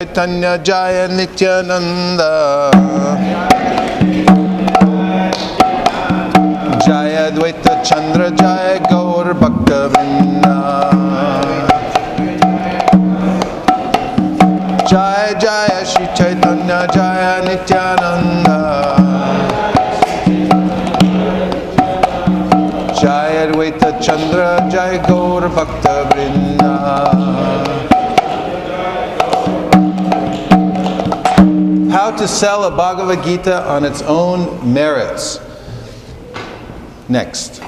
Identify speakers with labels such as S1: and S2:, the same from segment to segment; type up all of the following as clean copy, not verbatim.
S1: Chaitanya Jaya Nityananda Jaya Dvaita Chandra Jaya Gaur Bhakta Vrinda Jaya Jaya Shri Chaitanya Jaya Nityananda Jaya Dvaita Chandra Jaya Gaur Bhakta Vrinda. How to sell a Bhagavad Gita on its own merits. Next.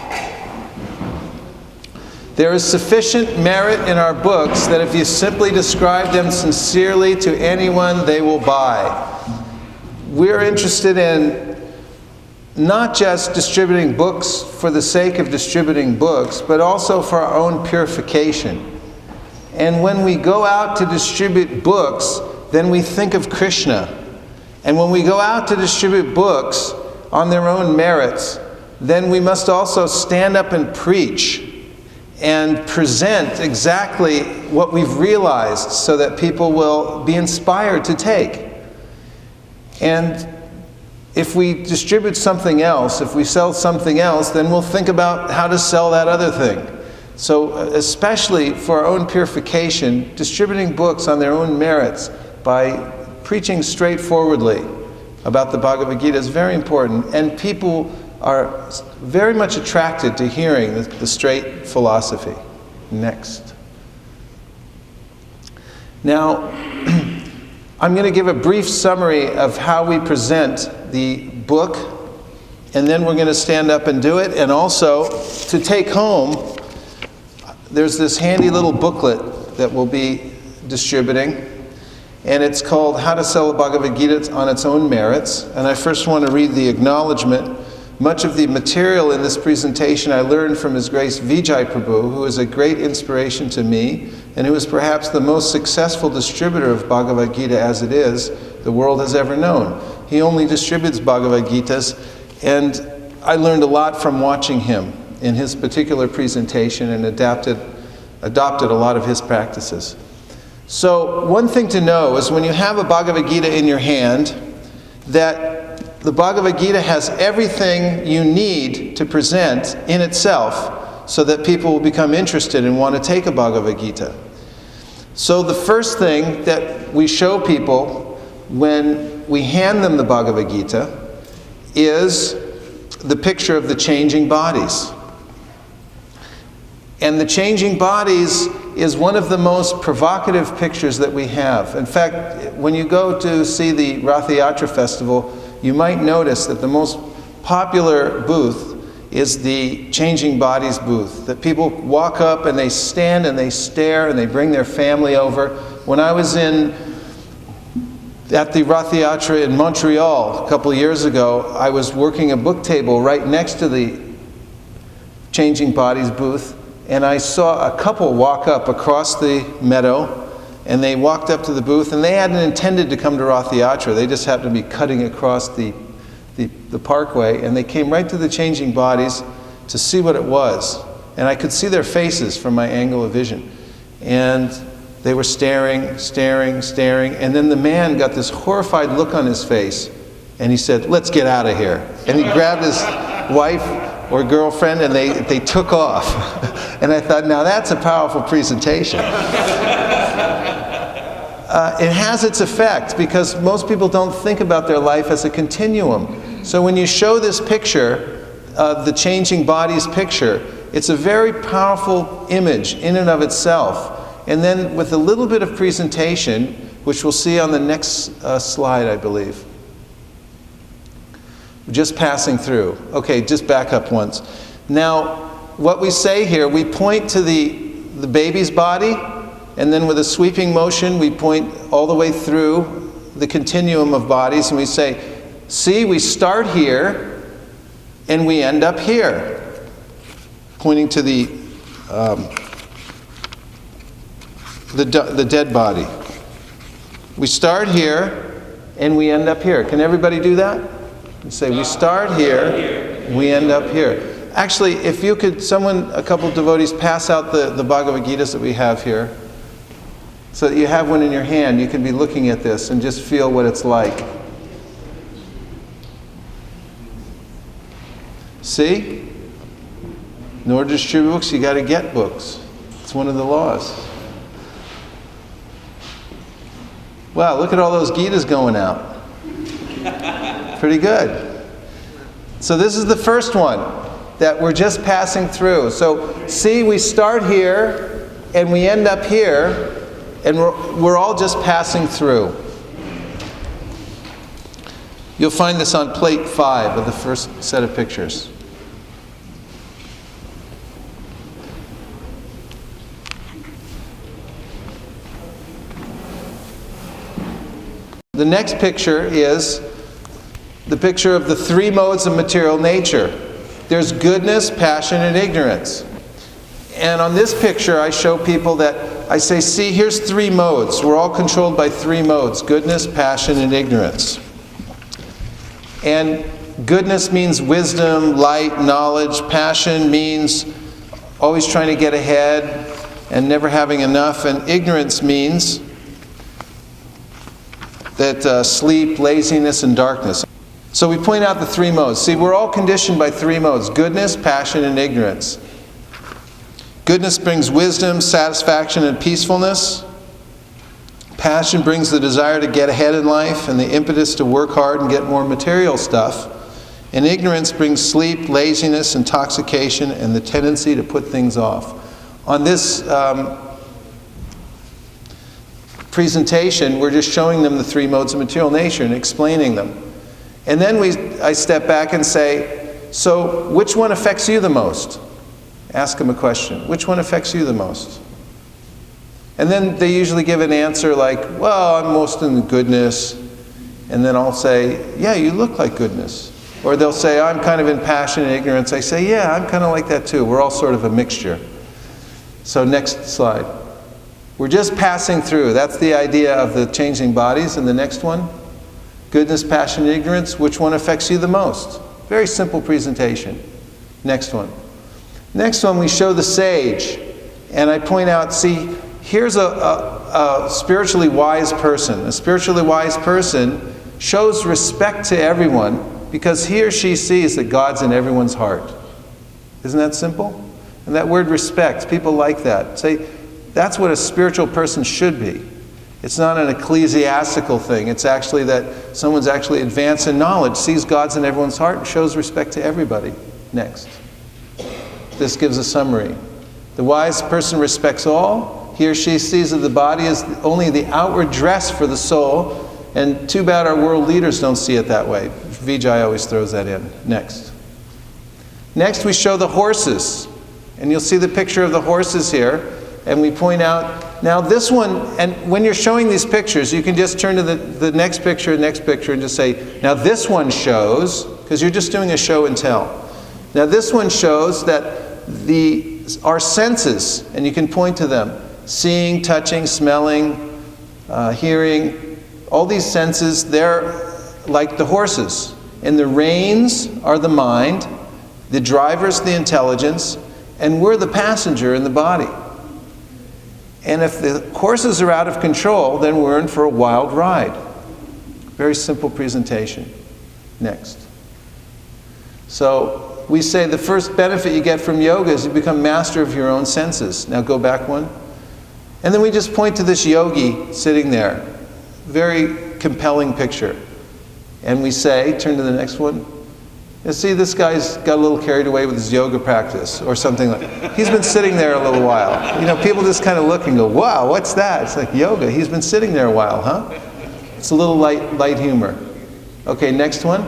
S1: There is sufficient merit in our books that if you simply describe them sincerely to anyone, they will buy. We're interested in not just distributing books for the sake of distributing books, but also for our own purification. And when we go out to distribute books, then we think of Krishna. And when we go out to distribute books on their own merits, then we must also stand up and preach and present exactly what we've realized so that people will be inspired to take. And if we distribute something else, if we sell something else, then we'll think about how to sell that other thing. So especially for our own purification, distributing books on their own merits by preaching straightforwardly about the Bhagavad Gita is very important, and people are very much attracted to hearing the straight philosophy. Next. Now, I'm going to give a brief summary of how we present the book, and then we're going to stand up and do it, and also to take home, there's this handy little booklet that we'll be distributing. And it's called How to Sell a Bhagavad Gita on Its Own Merits. And I first want to read the acknowledgement. Much of the material in this presentation I learned from His Grace Vijay Prabhu, who is a great inspiration to me, and who is perhaps the most successful distributor of Bhagavad Gita as it is the world has ever known. He only distributes Bhagavad Gitas, and I learned a lot from watching him in his particular presentation and adopted a lot of his practices. So one thing to know is when you have a Bhagavad Gita in your hand, that the Bhagavad Gita has everything you need to present in itself so that people will become interested and want to take a Bhagavad Gita. So the first thing that we show people when we hand them the Bhagavad Gita is the picture of the changing bodies. And the changing bodies is one of the most provocative pictures that we have. In fact, when you go to see the Rath Yatra festival, you might notice that the most popular booth is the changing bodies booth. That people walk up and they stand and they stare and they bring their family over. When I was at the Rath Yatra in Montreal a couple of years ago, I was working a book table right next to the changing bodies booth. And I saw a couple walk up across the meadow, and they walked up to the booth, and they hadn't intended to come to Rath Yatra. They just happened to be cutting across the parkway, and they came right to the changing bodies to see what it was. And I could see their faces from my angle of vision. And they were staring, staring, staring, and then the man got this horrified look on his face, and he said, "Let's get out of here." And he grabbed his wife or girlfriend, and they took off. And I thought, now that's a powerful presentation. It has its effect, because most people don't think about their life as a continuum. So when you show this picture, the changing bodies picture, it's a very powerful image in and of itself. And then with a little bit of presentation, which we'll see on the next slide, I believe. Just passing through. Okay, just back up once. Now, what we say here, we point to the baby's body, and then with a sweeping motion, we point all the way through the continuum of bodies, and we say, see, we start here, and we end up here. Pointing to the dead body. We start here, and we end up here. Can everybody do that? You say, we start here, we end up here. Actually, if you could, a couple of devotees, pass out the Bhagavad Gitas that we have here. so that you have one in your hand. You can be looking at this and just feel what it's like. See? In order to distribute books, you got to get books. It's one of the laws. Wow, look at all those Gitas going out. Pretty good. So this is the first one that we're just passing through. So see, we start here and we end up here, and we're all just passing through. You'll find this on plate 5 of the first set of pictures. The next picture is the picture of the 3 modes of material nature. There's goodness, passion, and ignorance. And on this picture, I show people that, I say, see, here's 3 modes. We're all controlled by 3 modes: goodness, passion, and ignorance. And goodness means wisdom, light, knowledge. Passion means always trying to get ahead and never having enough. And ignorance means that sleep, laziness, and darkness. So we point out the 3 modes. See, we're all conditioned by 3 modes: goodness, passion, and ignorance. Goodness brings wisdom, satisfaction, and peacefulness. Passion brings the desire to get ahead in life and the impetus to work hard and get more material stuff. And ignorance brings sleep, laziness, intoxication, and the tendency to put things off. On this presentation, we're just showing them the 3 modes of material nature and explaining them. And then I step back and say, so which one affects you the most? Ask them a question. Which one affects you the most? And then they usually give an answer like, well, I'm most in the goodness. And then I'll say, yeah, you look like goodness. Or they'll say, I'm kind of in passion and ignorance. I say, yeah, I'm kind of like that too. We're all sort of a mixture. So next slide. We're just passing through. That's the idea of the changing bodies. And the next one, goodness, passion, and ignorance. Which one affects you the most? Very simple presentation. Next one. Next one, we show the sage. And I point out, see, here's a spiritually wise person. A spiritually wise person shows respect to everyone because he or she sees that God's in everyone's heart. Isn't that simple? And that word respect, people like that. Say, that's what a spiritual person should be. It's not an ecclesiastical thing. It's actually that someone's actually advanced in knowledge, sees God's in everyone's heart, and shows respect to everybody. Next. This gives a summary. The wise person respects all. He or she sees that the body is only the outward dress for the soul. And too bad our world leaders don't see it that way. Vijay always throws that in. Next. Next we show the horses. And you'll see the picture of the horses here. And we point out, now this one, and when you're showing these pictures, you can just turn to the next picture, and just say, now this one shows, because you're just doing a show and tell. Now this one shows that our senses, and you can point to them, seeing, touching, smelling, hearing, all these senses, they're like the horses. And the reins are the mind, the driver's the intelligence, and we're the passenger in the body. And if the horses are out of control, then we're in for a wild ride. Very simple presentation. Next. So we say the first benefit you get from yoga is you become master of your own senses. Now go back one. And then we just point to this yogi sitting there. Very compelling picture. And we say, turn to the next one. You see, this guy's got a little carried away with his yoga practice or something like that. He's been sitting there a little while. You know, people just kind of look and go, wow, what's that? It's like yoga. He's been sitting there a while, huh? It's a little light humor. Okay, next one.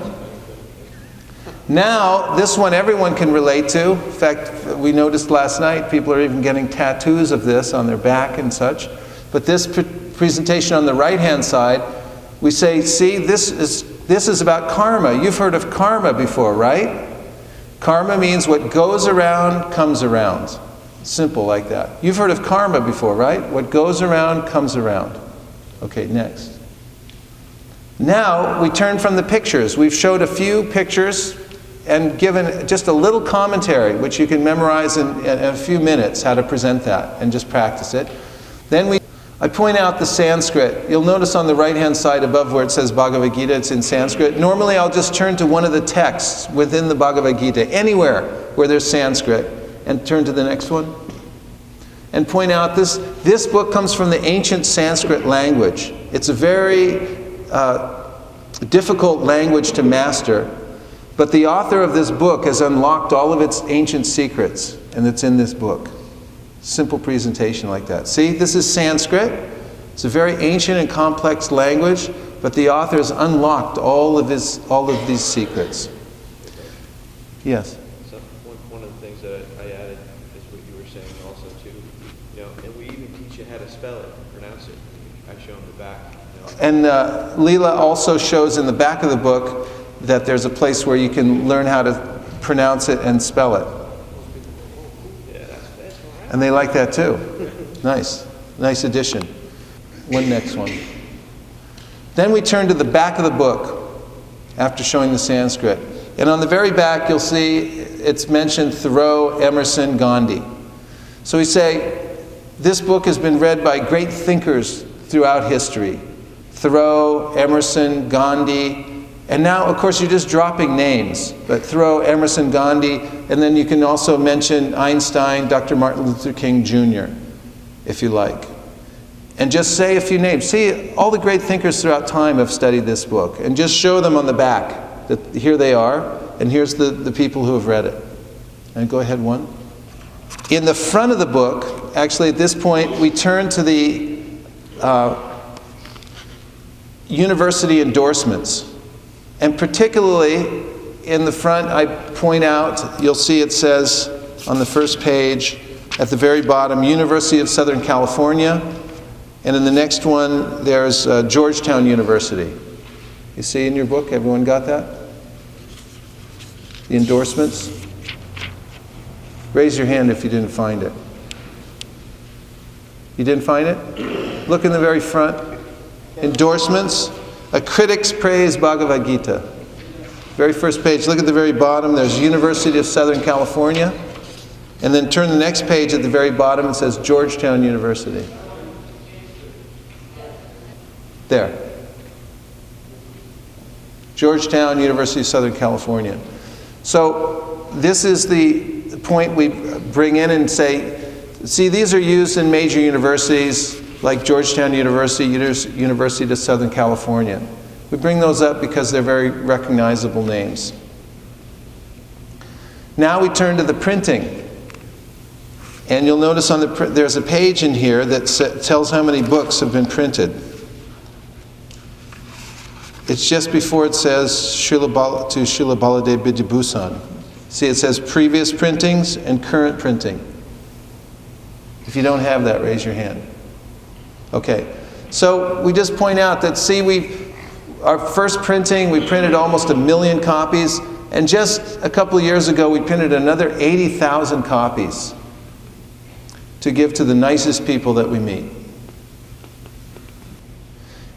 S1: Now, this one everyone can relate to. In fact, we noticed last night people are even getting tattoos of this on their back and such. But this presentation on the right-hand side, we say, see, this is about karma. You've heard of karma before, right? Karma means what goes around comes around. Simple like that. You've heard of karma before, right? What goes around comes around. Okay, next. Now we turn from the pictures. We've showed a few pictures and given just a little commentary, which you can memorize in a few minutes, how to present that, and just practice it. Then I point out the Sanskrit. You'll notice on the right-hand side above where it says Bhagavad Gita, it's in Sanskrit. Normally I'll just turn to one of the texts within the Bhagavad Gita, anywhere where there's Sanskrit, and turn to the next one. And point out this book comes from the ancient Sanskrit language. It's a very difficult language to master, but the author of this book has unlocked all of its ancient secrets, and it's in this book. Simple presentation like that. See, this is Sanskrit. It's a very ancient and complex language, but the author has unlocked all of these secrets. Yes?
S2: So one of the things that I added is what you were saying also too. And we even teach you how to spell it and pronounce it. I show them the back.
S1: And Leela also shows in the back of the book that there's a place where you can learn how to pronounce it and spell it. And they like that too. Nice. Nice addition. Next one. Then we turn to the back of the book after showing the Sanskrit. And on the very back you'll see it's mentioned Thoreau, Emerson, Gandhi. So we say this book has been read by great thinkers throughout history. Thoreau, Emerson, Gandhi. And now, of course, you're just dropping names, but Thoreau, Emerson, Gandhi, and then you can also mention Einstein, Dr. Martin Luther King Jr., if you like. And just say a few names. See, all the great thinkers throughout time have studied this book, and just show them on the back that here they are, and here's the people who have read it. And go ahead, one. In the front of the book, actually at this point, we turn to the university endorsements. And particularly in the front, I point out, you'll see it says on the first page at the very bottom, University of Southern California. And in the next one, there's Georgetown University. You see in your book, everyone got that? The endorsements? Raise your hand if you didn't find it. You didn't find it? Look in the very front. Endorsements. A critic's praise Bhagavad Gita. Very first page, look at the very bottom, there's University of Southern California. And then turn the next page at the very bottom, it says Georgetown University. There. Georgetown, University of Southern California. So this is the point we bring in and say, see, these are used in major universities, like Georgetown University, University of Southern California. We bring those up because they're very recognizable names. Now we turn to the printing. And you'll notice there's a page in here that tells how many books have been printed. It's just before it says Srila Baladev Vidyabhusan. See, it says previous printings and current printing. If you don't have that, raise your hand. Okay, so we just point out that, see, our first printing, we printed almost 1 million copies, and just a couple of years ago we printed another 80,000 copies to give to the nicest people that we meet.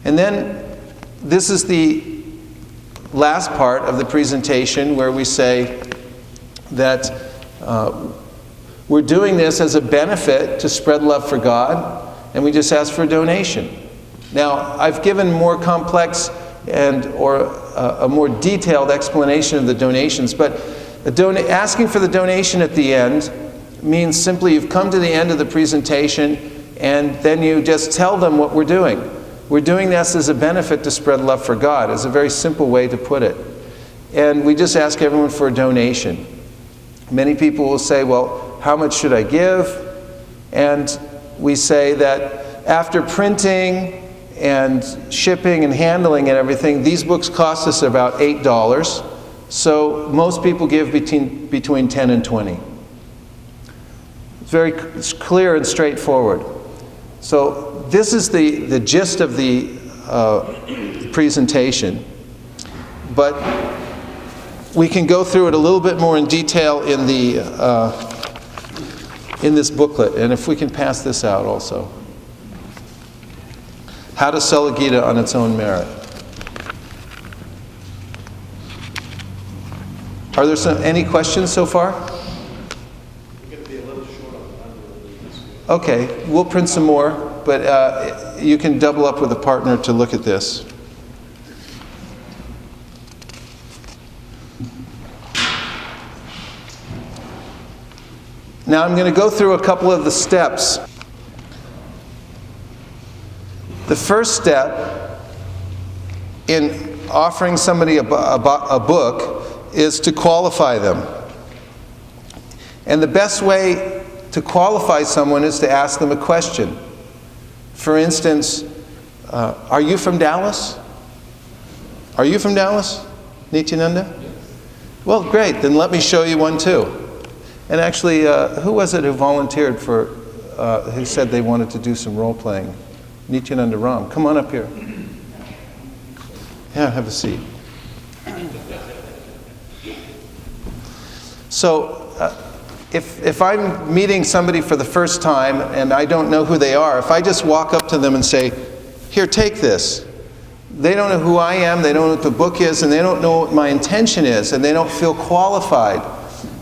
S1: And then this is the last part of the presentation where we say that we're doing this as a benefit to spread love for God, and we just ask for a donation. Now, I've given more complex or a more detailed explanation of the donations, but asking for the donation at the end means simply you've come to the end of the presentation and then you just tell them what we're doing. We're doing this as a benefit to spread love for God. It's a very simple way to put it. And we just ask everyone for a donation. Many people will say, well, how much should I give? And we say that after printing and shipping and handling and everything, these books cost us about $8. So most people give between 10 and 20. It's clear and straightforward. So this is the gist of the presentation. But we can go through it a little bit more in detail in this booklet. And if we can pass this out also. How to sell a Gita on its own merit. Are there any questions so far?
S2: We're going to be a little short on the number of these.
S1: Okay, we'll print some more. but you can double up with a partner to look at this. Now I'm going to go through a couple of the steps. The first step in offering somebody a book is to qualify them. And the best way to qualify someone is to ask them a question. For instance, are you from Dallas? Are you from Dallas, Nityananda? Yes. Well, great, then let me show you one too. And actually, who was it who volunteered for, who said they wanted to do some role-playing? Nityananda Ram. Come on up here. Yeah, have a seat. So, if I'm meeting somebody for the first time and I don't know who they are, if I just walk up to them and say, here, take this. They don't know who I am, they don't know what the book is, and they don't know what my intention is, and they don't feel qualified.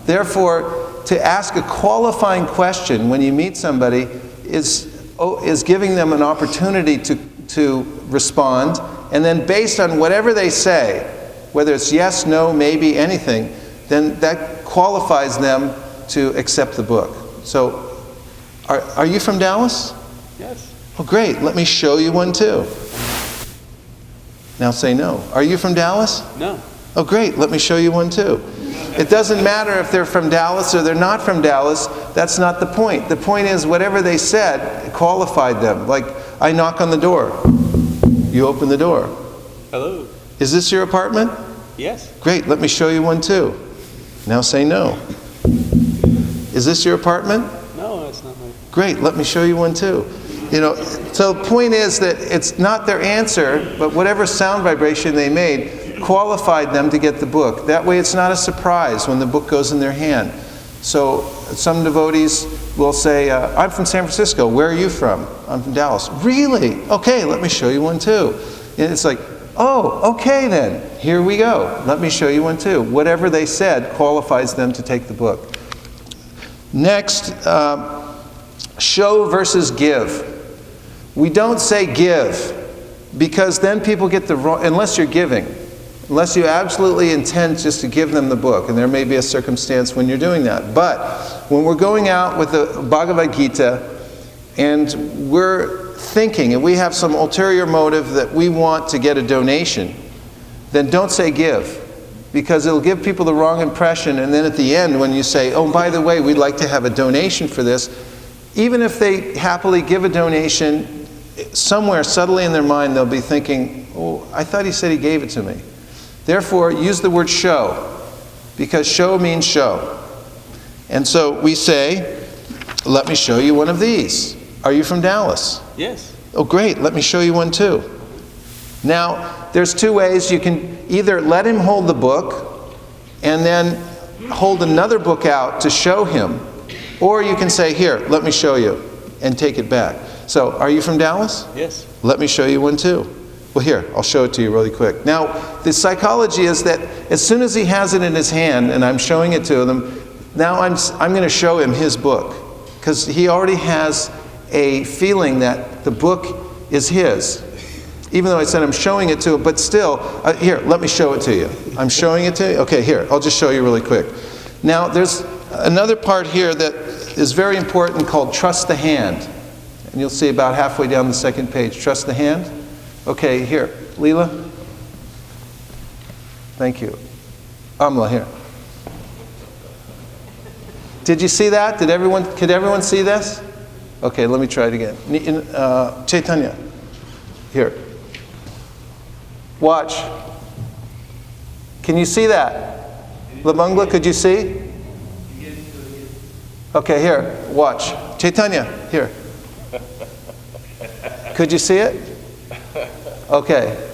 S1: Therefore, to ask a qualifying question when you meet somebody is giving them an opportunity to respond, and then based on whatever they say, whether it's yes, no, maybe, anything, then that qualifies them to accept the book. So, are you from Dallas?
S2: Yes.
S1: Oh, great. Let me show you one too. Now say no. Are you from Dallas?
S2: No.
S1: Oh, great. Let me show you one too. It doesn't matter if they're from Dallas or they're not from Dallas. That's not the point. The point is whatever they said qualified them. Like, I knock on the door. You open the door.
S2: Hello.
S1: Is this your apartment?
S2: Yes.
S1: Great. Let me show you one too. Now say no. Is this your apartment?
S2: No, it's not my...
S1: Great. Let me show you one too. You know, so the point is that it's not their answer, but whatever sound vibration they made qualified them to get the book. That way it's not a surprise when the book goes in their hand. So some devotees will say, I'm from San Francisco. Where are you from? I'm from Dallas. Really? Okay, let me show you one too. And it's like, oh, okay then. Here we go. Let me show you one too. Whatever they said qualifies them to take the book. Next, show versus give. We don't say give, because then people get the wrong, unless you're giving. Unless you absolutely intend just to give them the book, and there may be a circumstance when you're doing that. But when we're going out with the Bhagavad Gita, and we're thinking, and we have some ulterior motive that we want to get a donation, then don't say give, because it'll give people the wrong impression, and then at the end when you say, oh, by the way, we'd like to have a donation for this, even if they happily give a donation, somewhere subtly in their mind they'll be thinking, oh, I thought he said he gave it to me. Therefore, use the word show, because show means show. And so we say, let me show you one of these. Are you from Dallas?
S2: Yes.
S1: Oh, great. Let me show you one too. Now, there's two ways. You can either let him hold the book and then hold another book out to show him, or you can say, here, let me show you, and take it back. So, are you from Dallas?
S2: Yes.
S1: Let me show you one too. Well, here, I'll show it to you really quick. Now, the psychology is that as soon as he has it in his hand and I'm showing it to him, now I'm going to show him his book, because he already has a feeling that the book is his. Even though I said I'm showing it to him, but still, here, let me show it to you. I'm showing it to you? Okay, here, I'll just show you really quick. Now, there's another part here that is very important called trust the hand. And you'll see about halfway down the second page, trust the hand. Okay, here, Leela. Thank you. Amla, here. Did you see that? Could everyone see this? Okay, let me try it again. Chaitanya, here. Watch. Can you see that? Lamangla, could you see? Okay, here, watch. Chaitanya, here. Could you see it? Okay.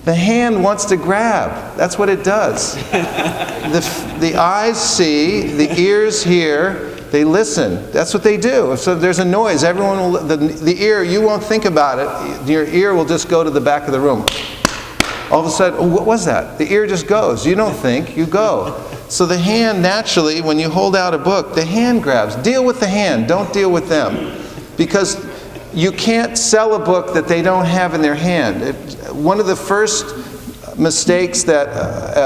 S1: The hand wants to grab. That's what it does. The eyes see, the ears hear, they listen. That's what they do. If there's a noise, everyone will, the ear, you won't think about it. Your ear will just go to the back of the room. All of a sudden, oh, what was that? The ear just goes. You don't think, you go. So the hand, naturally, when you hold out a book, the hand grabs. Deal with the hand, don't deal with them. Because you can't sell a book that they don't have in their hand. One of the first mistakes that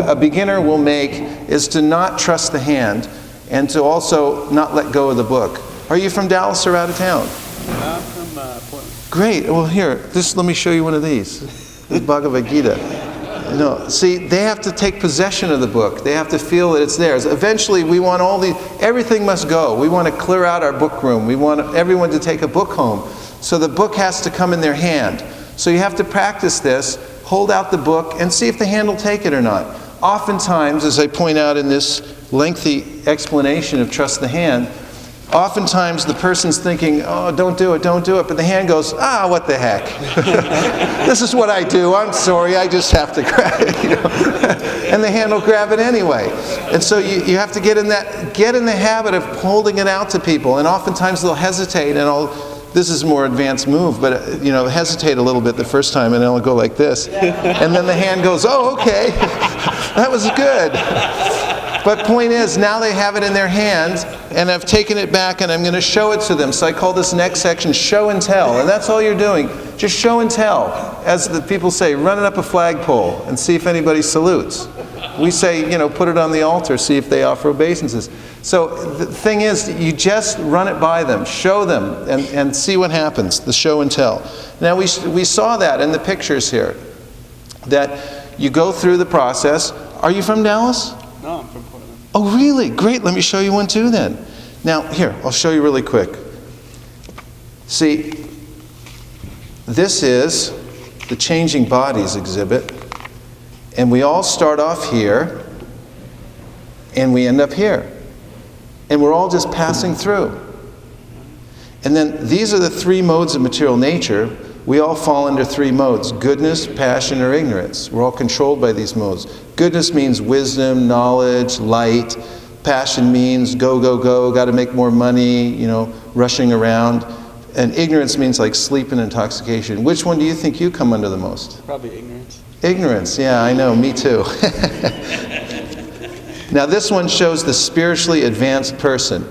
S1: a beginner will make is to not trust the hand and to also not let go of the book. Are you from Dallas or out of town?
S3: I'm from Portland.
S1: Great. Well, here, let me show you one of these. This is Bhagavad Gita. See, they have to take possession of the book. They have to feel that it's theirs. Eventually, we want everything must go. We want to clear out our book room. We want everyone to take a book home. So the book has to come in their hand. So you have to practice this, hold out the book, and see if the hand will take it or not. Oftentimes, as I point out in this lengthy explanation of trust the hand, oftentimes the person's thinking, oh, don't do it, but the hand goes, what the heck? This is what I do, I'm sorry, I just have to grab it, And the hand will grab it anyway. And so you have to get in the habit of holding it out to people, and oftentimes they'll hesitate, and this is a more advanced move, but hesitate a little bit the first time, and it'll go like this. And then the hand goes, oh, okay, that was good. But point is, now they have it in their hands, and I've taken it back, and I'm going to show it to them. So I call this next section show and tell. And that's all you're doing. Just show and tell. As the people say, run it up a flagpole and see if anybody salutes. We say, put it on the altar, see if they offer obeisances. So the thing is, you just run it by them, show them, and see what happens, the show and tell. Now we saw that in the pictures here, that you go through the process. Are you from Dallas?
S3: No, I'm from Portland.
S1: Oh, really? Great. Let me show you one too then. Now, here, I'll show you really quick. See, this is the Changing Bodies exhibit. And we all start off here, and we end up here. And we're all just passing through. And then these are the three modes of material nature. We all fall under three modes: goodness, passion, or ignorance. We're all controlled by these modes. Goodness means wisdom, knowledge, light. Passion means go, go, go, got to make more money, rushing around. And ignorance means like sleep and intoxication. Which one do you think you come under the most?
S3: Probably ignorance.
S1: Ignorance, yeah, I know, me too. Now this one shows the spiritually advanced person.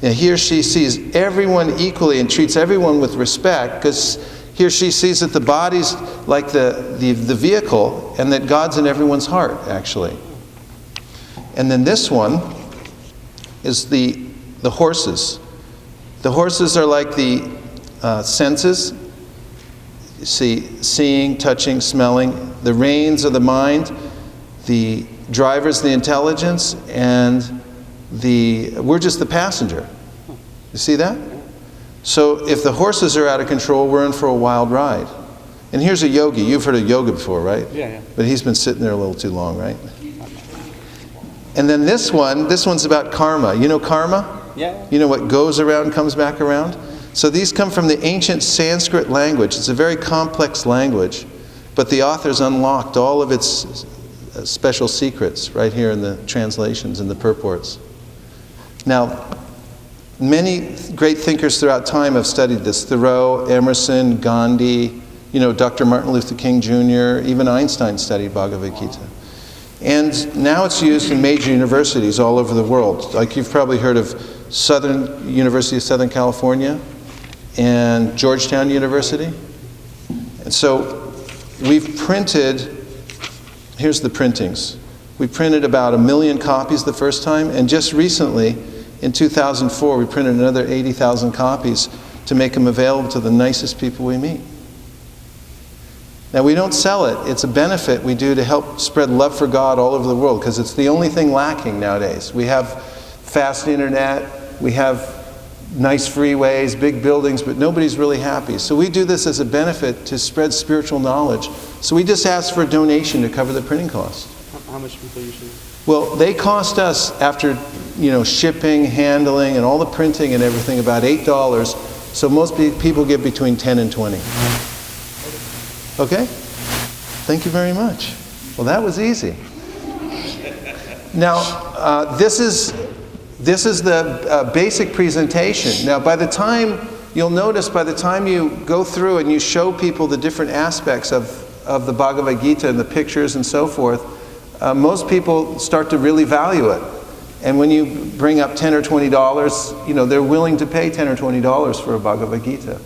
S1: Now, he or she sees everyone equally and treats everyone with respect, because he or she sees that the body's like the vehicle, and that God's in everyone's heart, actually. And then this one is the horses. The horses are like the senses. You see, seeing, touching, smelling. The reins are the mind. The driver's the intelligence, and we're just the passenger. You see that? So if the horses are out of control, we're in for a wild ride. And here's a yogi. You've heard of yoga before, right?
S3: Yeah.
S1: But he's been sitting there a little too long, right? And then this one's about karma. You know karma?
S3: Yeah.
S1: You know what goes around comes back around? So these come from the ancient Sanskrit language. It's a very complex language, but the authors unlocked all of its special secrets right here in the translations and the purports. Now, many great thinkers throughout time have studied this. Thoreau, Emerson, Gandhi, Dr. Martin Luther King Jr., even Einstein studied Bhagavad Gita. And now it's used in major universities all over the world. Like you've probably heard of University of Southern California and Georgetown University. And so we've printed, here's the printings. We printed about 1 million copies the first time, and just recently, in 2004, we printed another 80,000 copies to make them available to the nicest people we meet. Now, we don't sell it. It's a benefit we do to help spread love for God all over the world, because it's the only thing lacking nowadays. We have fast internet, we have nice freeways, big buildings, but nobody's really happy. So we do this as a benefit to spread spiritual knowledge. So we just ask for a donation to cover the printing costs.
S3: How much people usually?
S1: Well, they cost us, after shipping, handling, and all the printing and everything, about $8. So most people give between 10 and 20. Okay? Thank you very much. Well, that was easy. Now, this is the basic presentation. Now, you'll notice by the time you go through and you show people the different aspects of the Bhagavad Gita and the pictures and so forth, most people start to really value it. And when you bring up $10 or $20, you know, they're willing to pay $10 or $20 for a Bhagavad Gita.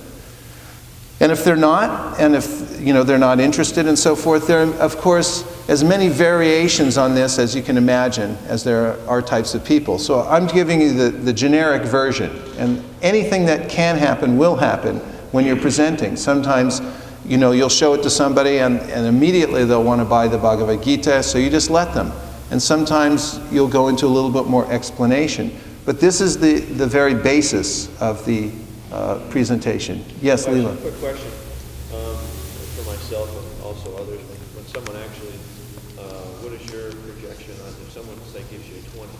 S1: And if they're not, and if, you know, they're not interested and so forth, there are, of course, as many variations on this as you can imagine, as there are types of people. So I'm giving you the generic version. And anything that can happen will happen when you're presenting. Sometimes, you know, you'll show it to somebody and immediately they'll want to buy the Bhagavad Gita, so you just let them. And sometimes you'll go into a little bit more explanation. But this is the very basis of the presentation. Yes, Leela?
S2: Quick question for myself and also others. When someone actually, what is your projection on if someone, say, gives you a 20?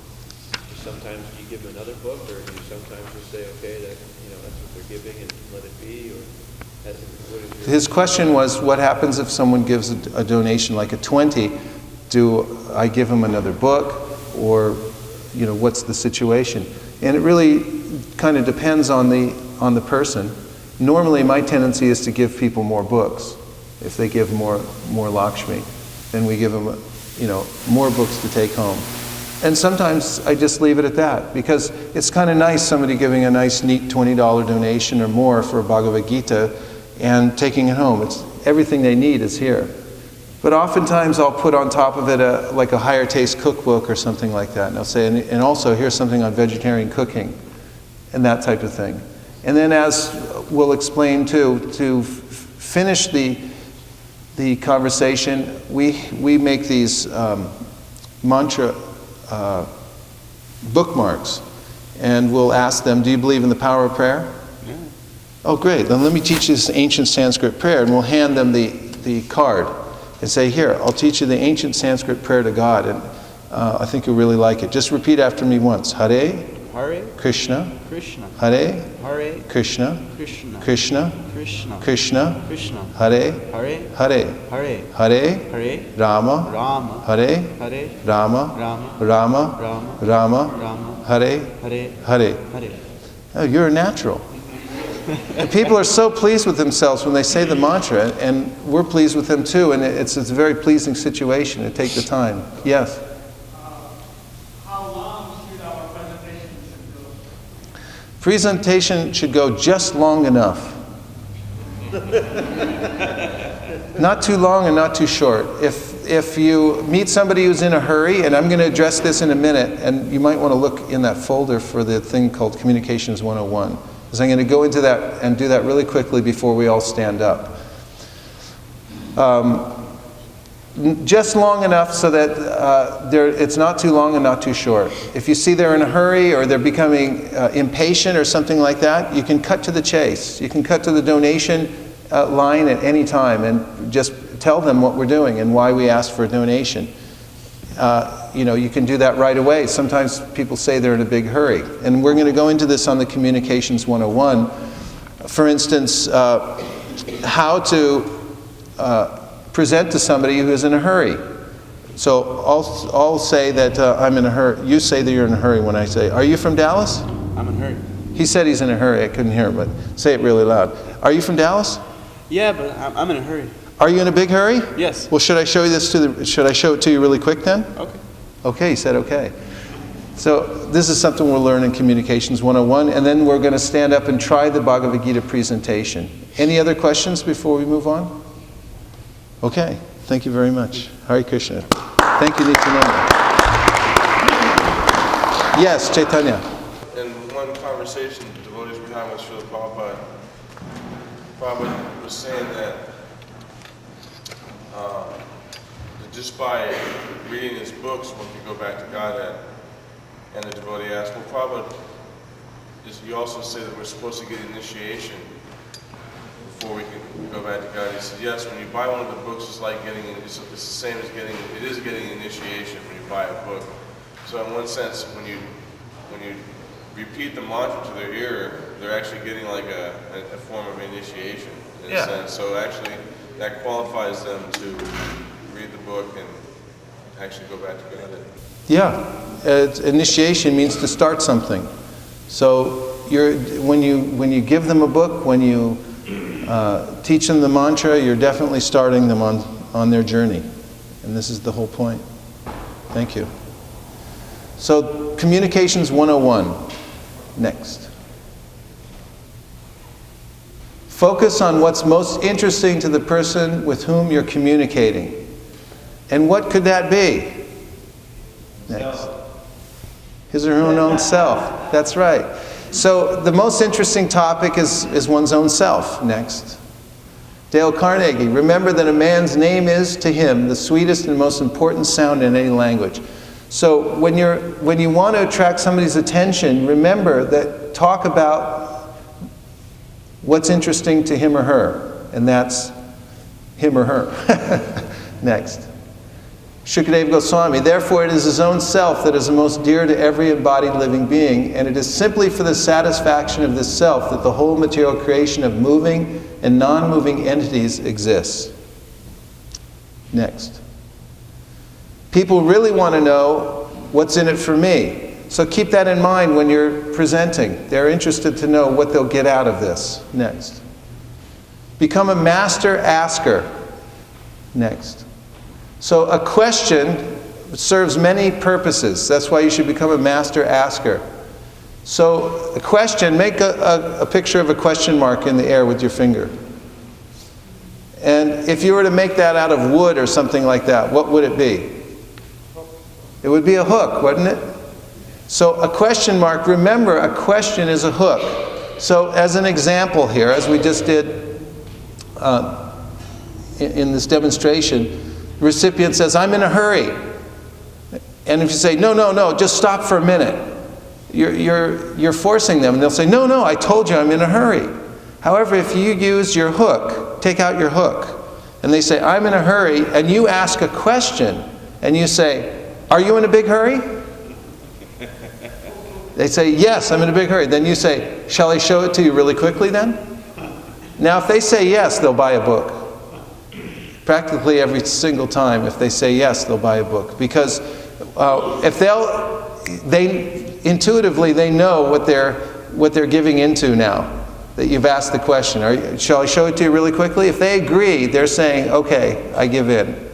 S2: Sometimes do you give them another book, or do you sometimes just say, okay, that, you know, that's what they're giving and let it be? Or what is your...
S1: His question was, what happens if someone gives a donation like a 20? Do I give them another book, or, you know, what's the situation? And it really kind of depends on the person. Normally, my tendency is to give people more books. If they give more Lakshmi, then we give them, you know, more books to take home. And sometimes I just leave it at that, because it's kind of nice somebody giving a nice, neat $20 donation or more for a Bhagavad Gita and taking it home. It's everything they need is here. But oftentimes I'll put on top of it like a higher taste cookbook or something like that. And I'll say, and also here's something on vegetarian cooking and that type of thing. And then, as we'll explain too, to finish the conversation, we make these mantra bookmarks, and we'll ask them, do you believe in the power of prayer?
S3: Yeah.
S1: Oh, great. Then let me teach you this ancient Sanskrit prayer, and we'll hand them the card and say, here, I'll teach you the ancient Sanskrit prayer to God, and I think you'll really like it. Just repeat after me once. Hare Krishna,
S3: Krishna,
S1: Hare
S3: Hare
S1: Krishna,
S3: Krishna,
S1: Krishna
S3: Krishna,
S1: Krishna,
S3: Krishna,
S1: Hare
S3: Hare
S1: Hare,
S3: Hare
S1: Hare
S3: Hare
S1: Rama,
S3: Rama,
S1: Hare
S3: Hare
S1: Rama,
S3: Rama,
S1: Rama,
S3: Rama,
S1: Rama,
S3: Rama,
S1: Hare
S3: Hare
S1: Hare.
S3: Hare.
S1: Oh, you're a natural. And people are so pleased with themselves when they say the mantra, and we're pleased with them too, and it's a very pleasing situation to take the time. Yes?
S4: How long should our presentation go?
S1: Presentation should go just long enough. Not too long and not too short. If you meet somebody who's in a hurry, and I'm going to address this in a minute, and you might want to look in that folder for the thing called Communications 101. Because I'm going to go into that and do that really quickly before we all stand up. Just long enough so that it's not too long and not too short. If you see they're in a hurry or they're becoming impatient or something like that, you can cut to the chase. You can cut to the donation line at any time and just tell them what we're doing and why we asked for a donation. You know, you can do that right away. Sometimes people say they're in a big hurry. And we're going to go into this on the Communications 101. For instance, how to present to somebody who is in a hurry. So I'll say that I'm in a hurry. You say that you're in a hurry when I say, are you from Dallas?
S3: I'm in a hurry.
S1: He said he's in a hurry. I couldn't hear him, but say it really loud. Are you from Dallas?
S3: Yeah, but I'm in a hurry.
S1: Are you in a big hurry?
S3: Yes.
S1: Well, should I show you this should I show it to you really quick then?
S3: Okay.
S1: Okay, he said okay. So this is something we'll learn in Communications 101, and then we're going to stand up and try the Bhagavad Gita presentation. Any other questions before we move on? Okay, thank you very much. Hare Krishna. Thank you, Nityananda. Yes, Chaitanya.
S5: In one conversation the devotees were having with Srila Prabhupada, Prabhupada was saying that just by reading his books, one can go back to Godhead. And the devotee asked, well, Prabhupada, you also say that we're supposed to get initiation before we can go back to God. He said, yes, when you buy one of the books, it's like getting, it's the same as getting initiation when you buy a book. So in one sense, when you repeat the mantra to their ear, they're actually getting like a form of initiation in a sense. So actually, that qualifies them to read the book and actually go back to God.
S1: Yeah, initiation means to start something. So when you give them a book, when you teach them the mantra, you're definitely starting them on their journey. And this is the whole point. Thank you. So, Communications 101. Next. Focus on what's most interesting to the person with whom you're communicating. And what could that be? Next. His or her own self. That's right. So the most interesting topic is one's own self. Next. Dale Carnegie, remember that a man's name is, to him, the sweetest and most important sound in any language. So when you want to attract somebody's attention, remember that talk about what's interesting to him or her, and that's him or her. Next. Shukadeva Goswami, therefore it is his own self that is the most dear to every embodied living being, and it is simply for the satisfaction of this self that the whole material creation of moving and non-moving entities exists. Next. People really want to know what's in it for me. So keep that in mind when you're presenting. They're interested to know what they'll get out of this. Next. Become a master asker. Next. So a question serves many purposes. That's why you should become a master asker. So a question, make a picture of a question mark in the air with your finger. And if you were to make that out of wood or something like that, what would it be? It would be a hook, wouldn't it? So a question mark, remember, a question is a hook. So as an example here, as we just did in this demonstration, the recipient says, I'm in a hurry. And if you say, no, just stop for a minute, you're forcing them. And they'll say, no, I told you I'm in a hurry. However, if you use your hook, take out your hook, and they say, I'm in a hurry, and you ask a question, and you say, are you in a big hurry? They say, yes, I'm in a big hurry. Then you say, shall I show it to you really quickly then? Now, if they say yes, they'll buy a book. Practically every single time, if they say yes, they'll buy a book. Because if they intuitively, they know what they're giving into now, that you've asked the question. Shall I show it to you really quickly? If they agree, they're saying, okay, I give in.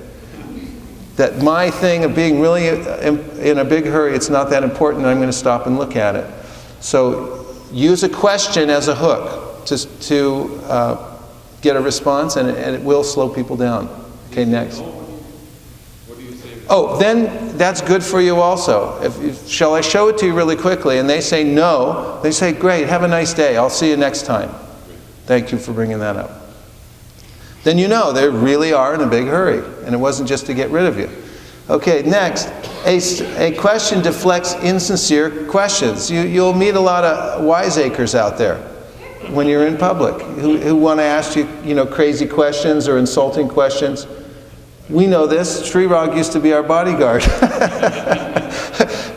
S1: That my thing of being really in a big hurry, it's not that important, I'm going to stop and look at it. So use a question as a hook to get a response, and it will slow people down. Okay, next.
S2: What do you say?
S1: Oh, then that's good for you also. Shall I show it to you really quickly? And they say no. They say, great, have a nice day. I'll see you next time. Thank you for bringing that up. Then you know they really are in a big hurry, and it wasn't just to get rid of you. Okay, next. A question deflects insincere questions. You'll meet a lot of wiseacres out there when you're in public who want to ask you, crazy questions or insulting questions. We know this. Sri Rag used to be our bodyguard.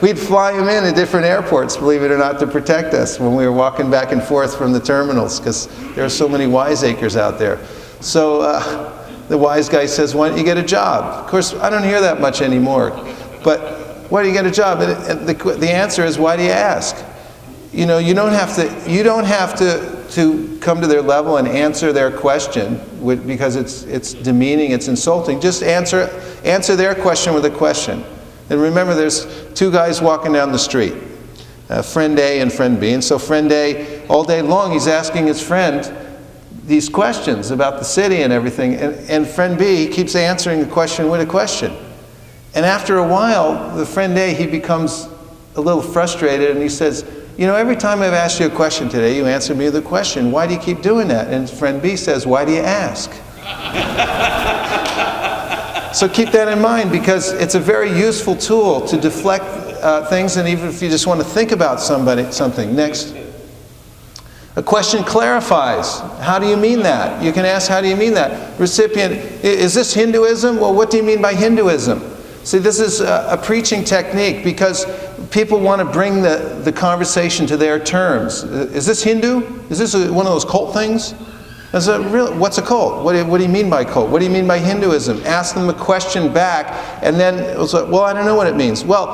S1: We'd fly him in at different airports, believe it or not, to protect us when we were walking back and forth from the terminals, because there are so many wiseacres out there. So the wise guy says, why don't you get a job? Of course, I don't hear that much anymore. But why do you get a job? And the answer is, why do you ask? You don't have to come to their level and answer their question because it's demeaning, it's insulting. Just answer their question with a question. And remember, there's two guys walking down the street, friend A and friend B. And so friend A, all day long, he's asking his friend these questions about the city and everything. And friend B, he keeps answering the question with a question. And after a while, the friend A, he becomes a little frustrated, and he says, every time I've asked you a question today, you answer me with a question. Why do you keep doing that? And friend B says, why do you ask? So keep that in mind, because it's a very useful tool to deflect things, and even if you just want to think about something. Next. A question clarifies. How do you mean that? You can ask, how do you mean that? Recipient, is this Hinduism? Well, what do you mean by Hinduism? See, this is a preaching technique, because people want to bring the conversation to their terms. Is this Hindu? Is this one of those cult things? What's a cult? What do you mean by cult? What do you mean by Hinduism? Ask them a question back, and then it's like, well, I don't know what it means. Well,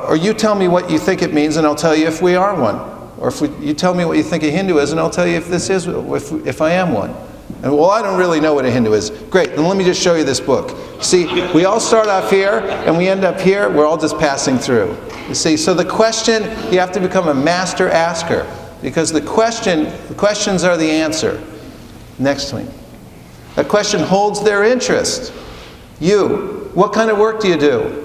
S1: or you tell me what you think it means, and I'll tell you if we are one. Or you tell me what you think of Hinduism, and I'll tell you if I am one. And, well, I don't really know what a Hindu is. Great, then let me just show you this book. See, we all start off here, and we end up here. We're all just passing through. You see, so the question, you have to become a master asker, because the questions are the answer. Next one. A question holds their interest. You, what kind of work do you do?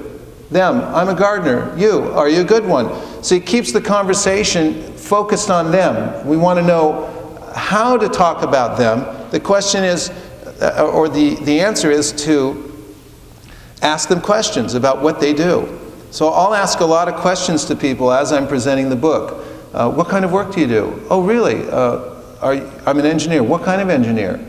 S1: Them, I'm a gardener. You, are you a good one? So it keeps the conversation focused on them. We want to know how to talk about them. The question is, or the answer is to ask them questions about what they do. So I'll ask a lot of questions to people as I'm presenting the book. What kind of work do you do? Oh, really? I'm an engineer. What kind of engineer?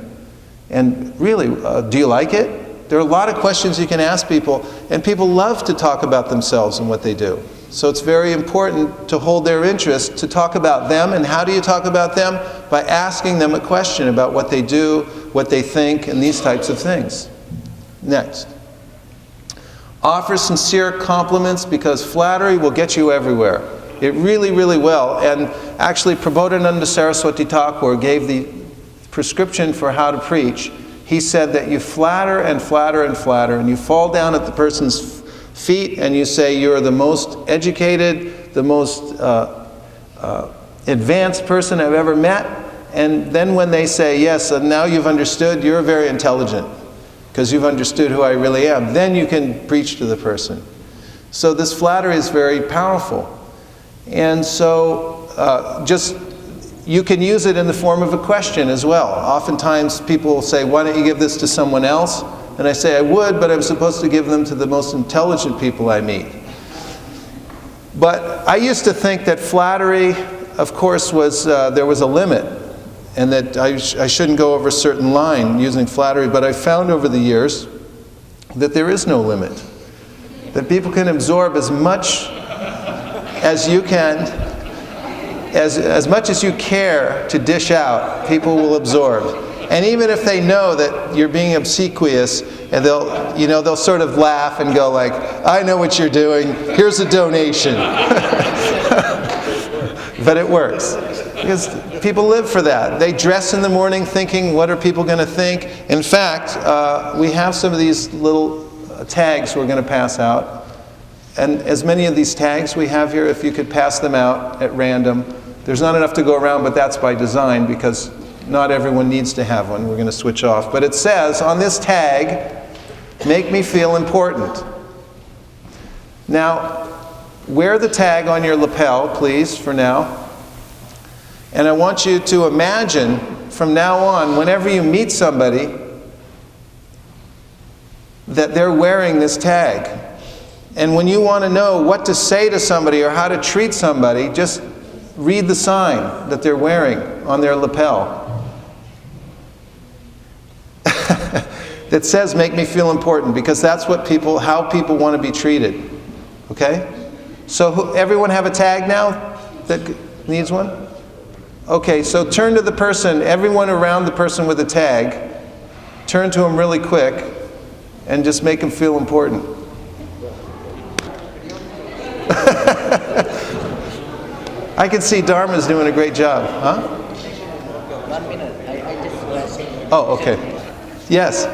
S1: And really, do you like it? There are a lot of questions you can ask people, and people love to talk about themselves and what they do. So it's very important to hold their interest, to talk about them. And how do you talk about them? By asking them a question about what they do, what they think, and these types of things. Next. Offer sincere compliments, because flattery will get you everywhere. It really, really will. And actually, Prabodhananda Saraswati Thakur gave the prescription for how to preach. He said that you flatter and flatter and flatter, and you fall down at the person's feet and you say you're the most educated, the most advanced person I've ever met. And then when they say, yes, and now you've understood, you're very intelligent, because you've understood who I really am, then you can preach to the person. So this flattery is very powerful. And so you can use it in the form of a question as well. Oftentimes people will say, why don't you give this to someone else? And I say, I would, but I'm supposed to give them to the most intelligent people I meet. But I used to think that flattery, of course, was there was a limit, and that I shouldn't go over a certain line using flattery. But I found over the years that there is no limit. That people can absorb as much as you can, as much as you care to dish out, people will absorb. And even if they know that you're being obsequious, and they'll sort of laugh and go like, I know what you're doing, here's a donation. But it works. Because people live for that. They dress in the morning thinking, what are people going to think? In fact, we have some of these little tags we're going to pass out. And as many of these tags we have here, if you could pass them out at random. There's not enough to go around, but that's by design, because not everyone needs to have one. We're going to switch off. But it says on this tag, make me feel important. Now, wear the tag on your lapel, please, for now. And I want you to imagine from now on, whenever you meet somebody, that they're wearing this tag. And when you want to know what to say to somebody or how to treat somebody, just read the sign that they're wearing on their lapel. That says, make me feel important, because that's what how people want to be treated. Okay? So everyone have a tag now that needs one? Okay, so turn to the person, everyone around the person with a tag, turn to him really quick and just make him feel important. I can see Dharma's doing a great job. Huh?
S6: 1 minute. I just was saying.
S1: Oh, okay. Yes.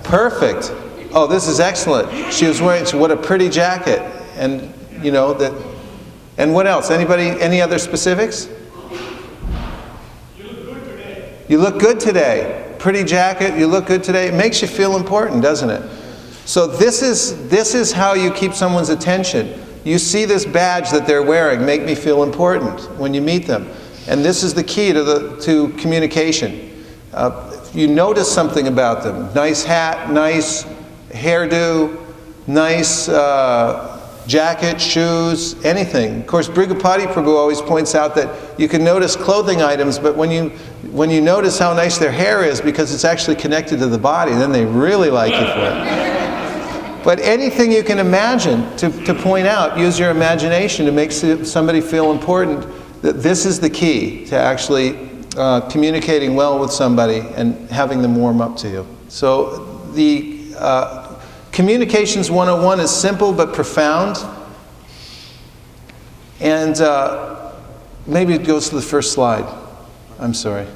S1: Perfect. Oh, this is excellent. She was wearing, what a pretty jacket. And, you know, that. And what else? Anybody, any other specifics?
S4: You look good today.
S1: You look good today. Pretty jacket, you look good today. It makes you feel important, doesn't it? So this is how you keep someone's attention. You see this badge that they're wearing, make me feel important, when you meet them. And this is the key to communication. You notice something about them. Nice hat, nice hairdo, nice jacket, shoes, anything. Of course, Bhagavad Prabhu always points out that you can notice clothing items, but when you notice how nice their hair is, because it's actually connected to the body, then they really like you for it. But anything you can imagine to point out, use your imagination to make somebody feel important. That this is the key to actually communicating well with somebody and having them warm up to you. So the Communications 101 is simple but profound. And maybe it goes to the first slide. I'm sorry.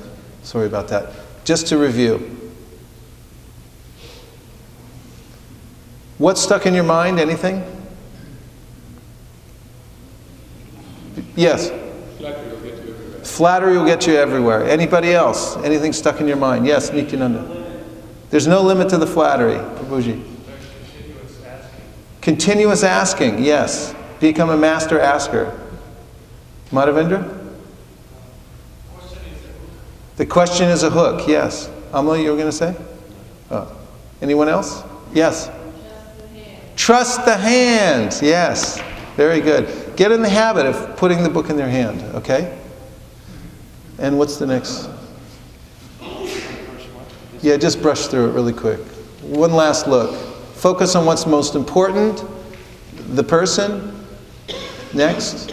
S1: Sorry about that. Just to review. What's stuck in your mind? Anything? Yes? Flattery will get you everywhere. Anybody else? Anything stuck in your mind? Yes, Nityananda. There's no limit to the flattery. Prabhuji. Continuous asking, yes. Become a master asker. Madhavendra? The question is a hook, yes. Amla, you were going to say? Oh. Anyone else? Yes. Trust the hand. Yes. Very good. Get in the habit of putting the book in their hand, okay? And what's the next? Yeah, just brush through it really quick. One last look. Focus on what's most important. The person. Next.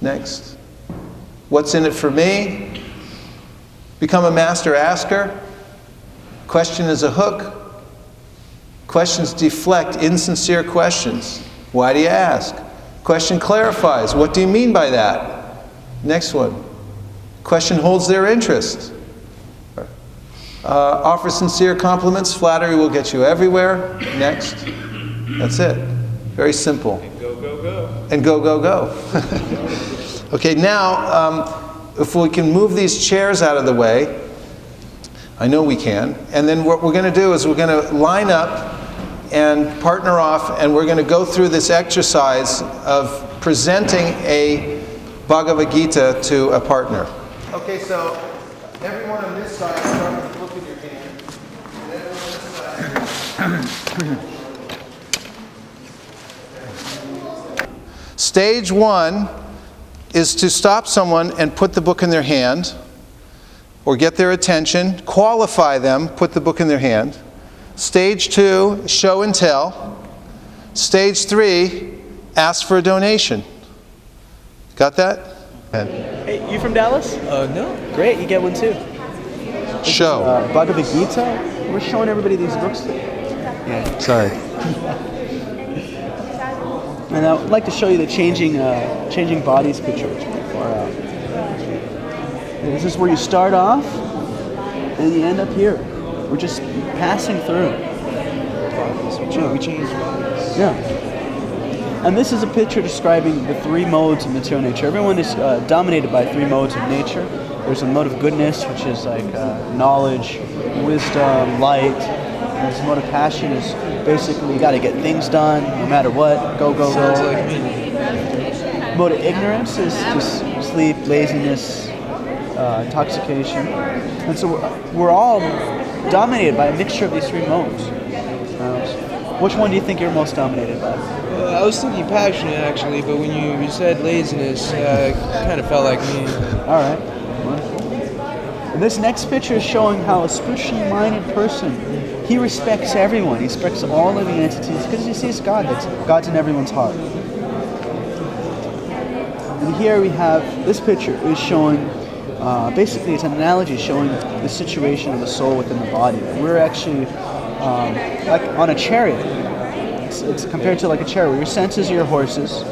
S1: Next. What's in it for me? Become a master asker. Question is a hook. Questions deflect insincere questions. Why do you ask? Question clarifies. What do you mean by that? Next one. Question holds their interest. Offer sincere compliments. Flattery will get you everywhere. Next. That's it. Very simple.
S2: And go, go, go.
S1: And go, go, go. Okay, now, if we can move these chairs out of the way, I know we can, and then what we're going to do is we're going to line up and partner off, and we're going to go through this exercise of presenting a Bhagavad Gita to a partner. Okay, so everyone on this side, start with the book in your hand. And everyone on this side. Stage one is to stop someone and put the book in their hand, or get their attention, qualify them, put the book in their hand. Stage two, show and tell. Stage three, ask for a donation. Got that?
S3: Hey, you from Dallas?
S7: No.
S3: Great, you get one too.
S1: Show.
S3: Bhagavad Gita. We're showing everybody these books. Yeah.
S1: Sorry.
S3: And I'd like to show you the changing bodies picture. This is where you start off, and you end up here. We're just passing through.
S7: We changed bodies.
S3: Yeah. And this is a picture describing the three modes of material nature. Everyone is dominated by three modes of nature. There's a mode of goodness, which is like knowledge, wisdom, light. And this mode of passion is basically you got to get things done, no matter what. Go, go, go.
S7: Sounds like me.
S3: Mode of ignorance is just sleep, laziness, intoxication. And so we're all dominated by a mixture of these three modes. Which one do you think you're most dominated by?
S7: I was thinking passionate actually, but when you said laziness, it kind of felt like me.
S3: All right. Wonderful. And this next picture is showing how a spiritually minded person, he respects everyone. He respects all living entities because he sees God. God's in everyone's heart. And here we have, this picture is showing, basically it's an analogy showing the situation of the soul within the body. We're actually like on a chariot. It's compared to like a chariot where your senses are your horses.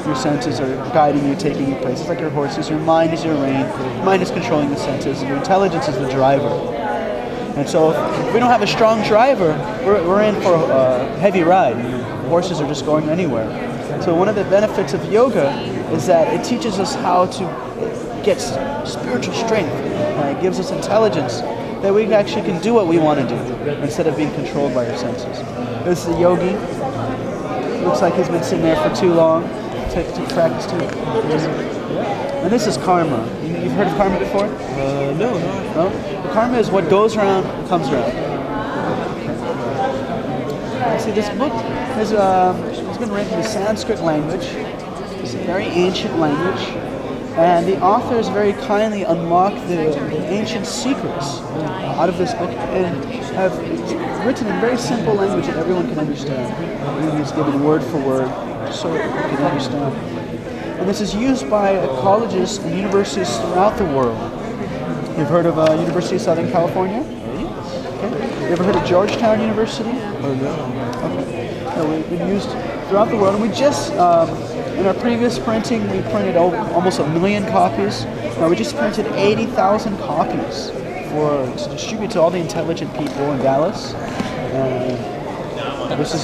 S3: Your senses are guiding you, taking you places like your horses. Your mind is your rein. Your mind is controlling the senses. Your intelligence is the driver. And so if we don't have a strong driver, we're in for a heavy ride. The horses are just going anywhere. So one of the benefits of yoga is that it teaches us how to get spiritual strength. It gives us intelligence that we actually can do what we want to do instead of being controlled by our senses. This is a yogi. Looks like he's been sitting there for too long to practice too. And this is karma. You've heard of karma before?
S7: No.
S3: No? Karma is what goes around, comes around. See, this book has been written in the Sanskrit language. It's a very ancient language. And the authors very kindly unlock the ancient secrets out of this book and have written in very simple language that everyone can understand. It's given word for word so everyone can understand. And this is used by colleges and universities throughout the world. You've heard of University of Southern California? Okay. You ever heard of Georgetown University?
S7: Oh, no.
S3: Okay. So we've been used throughout the world, and we just In our previous printing, we printed almost 1 million copies. Now we just printed 80,000 copies to distribute to all the intelligent people in Dallas. This is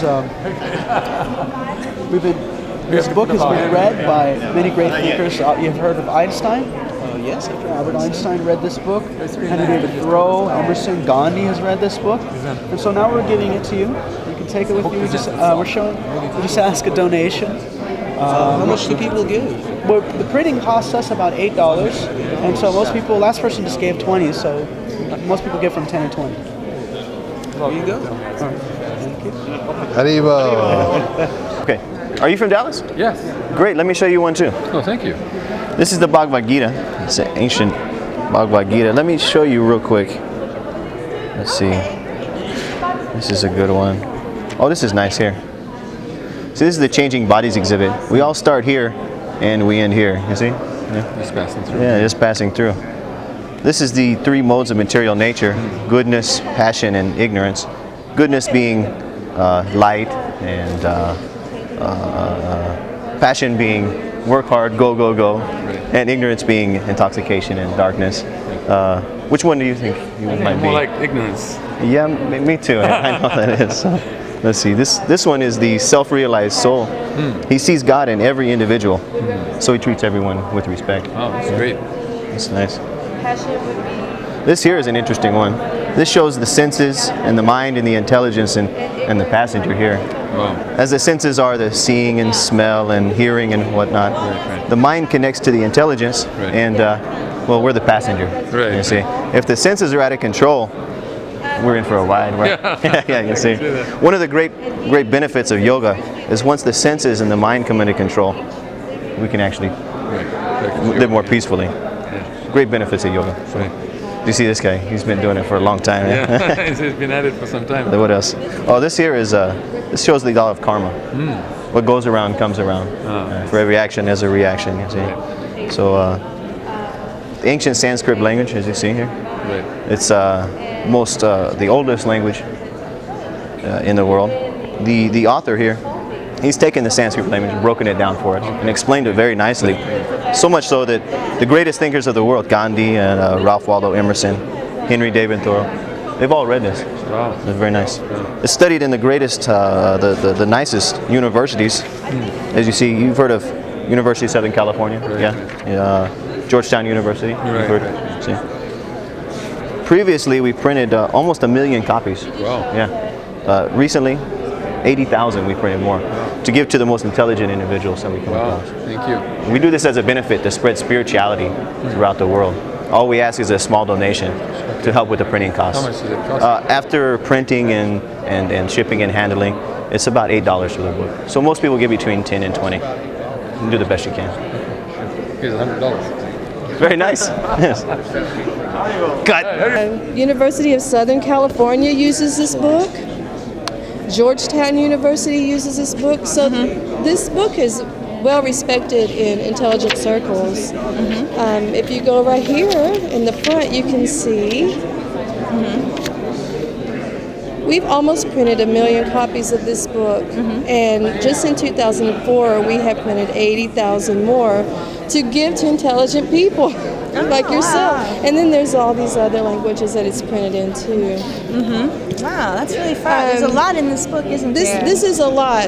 S3: this book has been read by many great thinkers. You've heard of Einstein? Yes, Albert Einstein read this book. Henry David Thoreau, Emerson, Gandhi has read this book. And so now we're giving it to you. You can take it with you. We just ask a donation.
S7: How much do people give?
S3: Well, the printing costs us about $8, and so most people. Last person just gave 20, so most people give from 10 and 20.
S7: There you go.
S3: All right. Thank you.
S8: Haribo. Okay. Are you from Dallas?
S9: Yes.
S8: Great. Let me show you one too.
S9: Oh, thank you.
S8: This is the Bhagavad Gita. It's an ancient Bhagavad Gita. Let me show you real quick. Let's see. This is a good one. Oh, this is nice here. So this is the Changing Bodies exhibit. We all start here and we end here. You see? Yeah.
S9: Just passing through.
S8: Yeah, just passing through. This is the 3 modes of material nature: goodness, passion, and ignorance. Goodness being light, and passion being work hard, go, go, go, and ignorance being intoxication and darkness. Which one do you think you might be?
S9: More like ignorance.
S8: Yeah, me too. I know that is. So, let's see. This one is the self-realized soul. He sees God in every individual, so he treats everyone with respect.
S9: Oh, that's great.
S8: That's nice. This here is an interesting one. This shows the senses and the mind and the intelligence and the passenger here.
S9: Wow.
S8: As the senses are the seeing and smell and hearing and whatnot.
S9: Right.
S8: The mind connects to the intelligence, and well, we're the passenger.
S9: Right.
S8: You see, if the senses are out of control, we're in for a ride. Right? Yeah, you see. One of the great benefits of yoga is once the senses and the mind come into control, we can actually live more peacefully. Great benefits of yoga.
S9: Right.
S8: You see this guy? He's been doing it for a long time.
S9: Yeah, he's been at it for some time.
S8: What else? Oh, this here is this shows the law of karma. What goes around comes around. For every action, there's a reaction. You see. So the ancient Sanskrit language, as you see here, it's the oldest language in the world. The author here, he's taken the Sanskrit language and broken it down for us and explained it very nicely. So much so that the greatest thinkers of the world, Gandhi and Ralph Waldo Emerson, Henry David Thoreau, they've all read this.
S9: Wow.
S8: It's very nice. It's studied in the greatest, the nicest universities. As you see, you've heard of University of Southern California, Georgetown University. You've heard. See? Previously, we printed almost 1 million copies.
S9: Wow.
S8: Yeah. Recently, 80,000 we printed more to give to the most intelligent individuals that we come across.
S9: Thank you.
S8: We do this as a benefit to spread spirituality throughout the world. All we ask is a small donation to help with the printing costs.
S9: How much does it cost?
S8: After printing and shipping and handling, it's about $8 for the book. So most people give between 10 and 20. You do the best you can.
S9: Here's $100.
S8: Very nice. Yes. Cut.
S10: University of Southern California uses this book. Georgetown University uses this book. So this book is well respected in intelligent circles. If you go right here in the front, you can see we've almost printed 1 million copies of this book. And just in 2004, we have printed 80,000 more to give to intelligent people like yourself. And then there's all these other languages that it's printed in too.
S11: Wow, that's really fun. There's a lot in this book, isn't there?
S10: This is a lot.